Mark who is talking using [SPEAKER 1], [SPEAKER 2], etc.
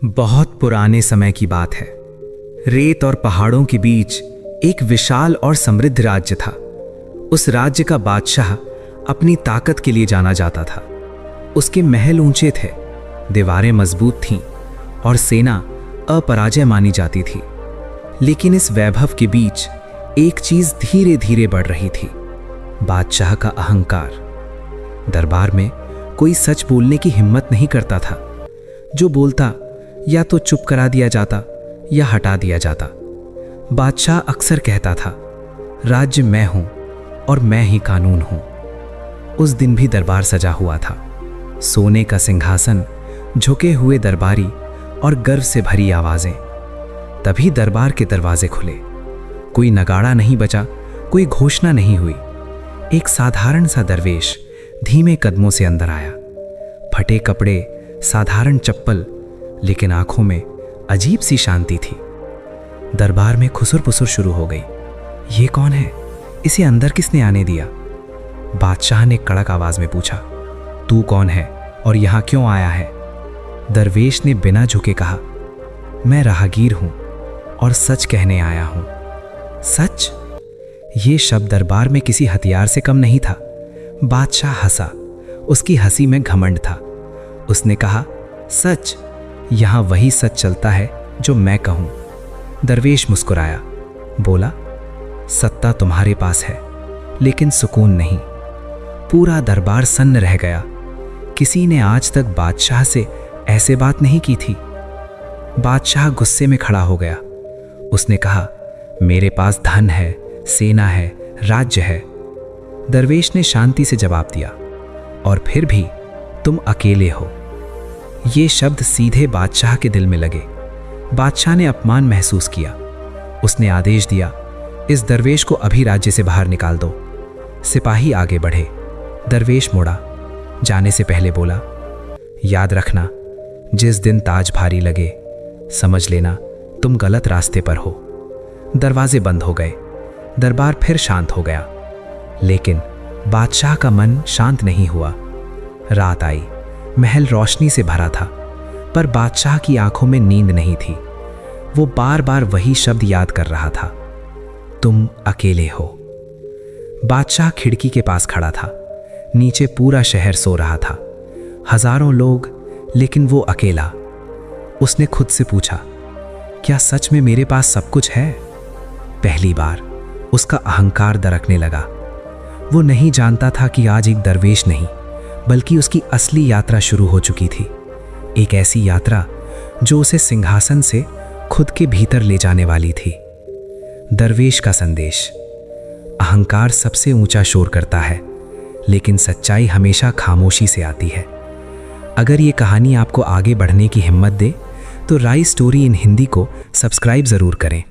[SPEAKER 1] बहुत पुराने समय की बात है। रेत और पहाड़ों के बीच एक विशाल और समृद्ध राज्य था। उस राज्य का बादशाह अपनी ताकत के लिए जाना जाता था। उसके महल ऊंचे थे, दीवारें मजबूत थीं और सेना अपराजय मानी जाती थी। लेकिन इस वैभव के बीच एक चीज धीरे धीरे बढ़ रही थी, बादशाह का अहंकार। दरबार में कोई सच बोलने की हिम्मत नहीं करता था। जो बोलता या तो चुप करा दिया जाता या हटा दिया जाता। बादशाह अक्सर कहता था, राज्य मैं हूं और मैं ही कानून हूं। उस दिन भी दरबार सजा हुआ था, सोने का सिंहासन, झुके हुए दरबारी और गर्व से भरी आवाजें। तभी दरबार के दरवाजे खुले। कोई नगाड़ा नहीं बजा, कोई घोषणा नहीं हुई। एक साधारण सा दरवेश धीमे कदमों से अंदर आया। फटे कपड़े, साधारण चप्पल, लेकिन आंखों में अजीब सी शांति थी। दरबार में खुसुर पुसुर शुरू हो गई। ये कौन है? इसे अंदर किसने आने दिया? बादशाह ने कड़क आवाज में पूछा, तू कौन है और यहां क्यों आया है? दरवेश ने बिना झुके कहा, मैं राहगीर हूं और सच कहने आया हूं। सच? ये शब्द दरबार में किसी हथियार से कम नहीं था। बादशाह हंसा। उसकी हंसी में घमंड था। उसने कहा, सच? यहां वही सच चलता है जो मैं कहूं। दरवेश मुस्कुराया, बोला, सत्ता तुम्हारे पास है लेकिन सुकून नहीं। पूरा दरबार सन्न रह गया। किसी ने आज तक बादशाह से ऐसे बात नहीं की थी। बादशाह गुस्से में खड़ा हो गया। उसने कहा, मेरे पास धन है, सेना है, राज्य है। दरवेश ने शांति से जवाब दिया, और फिर भी तुम अकेले हो। ये शब्द सीधे बादशाह के दिल में लगे। बादशाह ने अपमान महसूस किया। उसने आदेश दिया, इस दरवेश को अभी राज्य से बाहर निकाल दो। सिपाही आगे बढ़े। दरवेश मुड़ा, जाने से पहले बोला, याद रखना, जिस दिन ताज भारी लगे समझ लेना तुम गलत रास्ते पर हो। दरवाजे बंद हो गए। दरबार फिर शांत हो गया। लेकिन बादशाह का मन शांत नहीं हुआ। रात आई। महल रोशनी से भरा था, पर बादशाह की आंखों में नींद नहीं थी। वो बार बार वही शब्द याद कर रहा था, तुम अकेले हो। बादशाह खिड़की के पास खड़ा था। नीचे पूरा शहर सो रहा था, हजारों लोग, लेकिन वो अकेला। उसने खुद से पूछा, क्या सच में मेरे पास सब कुछ है? पहली बार उसका अहंकार दरकने लगा। वो नहीं जानता था कि आज एक दरवेश नहीं, बल्कि उसकी असली यात्रा शुरू हो चुकी थी। एक ऐसी यात्रा जो उसे सिंहासन से खुद के भीतर ले जाने वाली थी। दरवेश का संदेश। अहंकार सबसे ऊंचा शोर करता है, लेकिन सच्चाई हमेशा खामोशी से आती है। अगर ये कहानी आपको आगे बढ़ने की हिम्मत दे, तो राइज स्टोरी इन हिंदी को सब्सक्राइब जरूर करें।